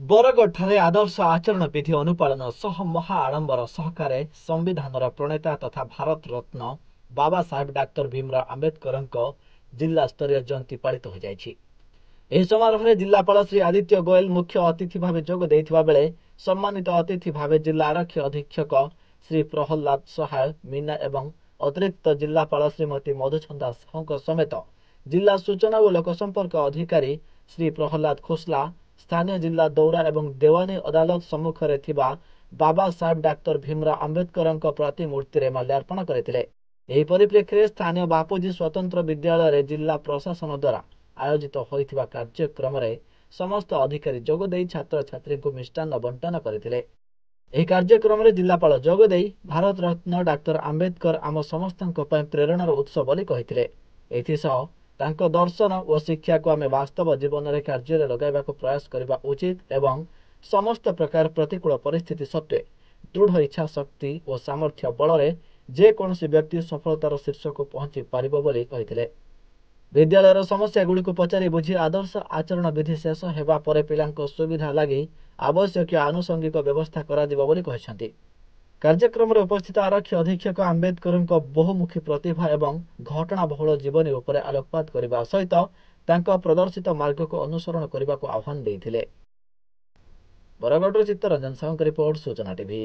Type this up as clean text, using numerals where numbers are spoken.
बरगढ़ आदर्श आचरण विधि अनुपालन सह महा आडंबर सहकारे संविधान प्रणेता तथा भारत रत्न बाबा साहेब डाक्टर भीमराव आंबेडकर जिला स्तरीय जयंती पालित हो जाएगी। एही समारोह में जिलापाल श्री आदित्य गोयल मुख्य अतिथि भाव जोग देथिबा बेले सम्मानित अतिथि भाव जिला आरक्षी अधीक्षक श्री प्रहलाद सहाय मीना एवं अतिरिक्त जिलापाल श्रीमती मधुछंदा साहू समेत जिला सूचना और लोकसंपर्क अधिकारी श्री प्रहलाद खोसला स्थानीय जिला दौरा एवं देवानी अदालत सम्मुख में बाबा साहेब डाक्टर भीमराव आंबेडकर प्रतिमूर्ति में माल्यार्पण करते। एही परिप्रेक्षी स्थानीय बापूजी स्वतंत्र विद्यालय जिला प्रशासन द्वारा आयोजित होइथिबा कार्यक्रम में समस्त अधिकारी जोगदे छात्र छात्री को मिष्टान्न बंटन करते। एही कार्यक्रम में जिलापाल जोगदे भारत रत्न डाक्टर आंबेडकर आम समस्त प्रेरणार उत्स बोली कहिथिले। एथिसह तांको दर्शन और शिक्षा को आम वास्तव जीवन में कार्य लगाइबा प्रयास करने उचित एवं समस्त प्रकार प्रतिकूल परिस्थिति सत्वे दृढ़ इच्छा शक्ति और सामर्थ्य बल जेकोसी व्यक्ति सफलतार शीर्ष को पहुंची पारिबो बोली कहिथिले। विद्यालय समस्या गुड़ी को पचारि बुझी आदर्श आचरण विधि शेष हेबा परे पिलांको सुविधा लगी आवश्यक आनुषंगिक व्यवस्था करा दिबो बोली कहिसेंती। कार्यक्रम में उपस्थित आरक्षी अधीक्षक आंबेडकर बहुमुखी प्रतिभा एवं घटना बहुल जीवनी उपर आलोकपात करने सहित प्रदर्शित मार्ग को अनुसरण करने को आह्वान देते। बरगढ़ चित्तरंजन साहू रिपोर्ट सूचना टीवी।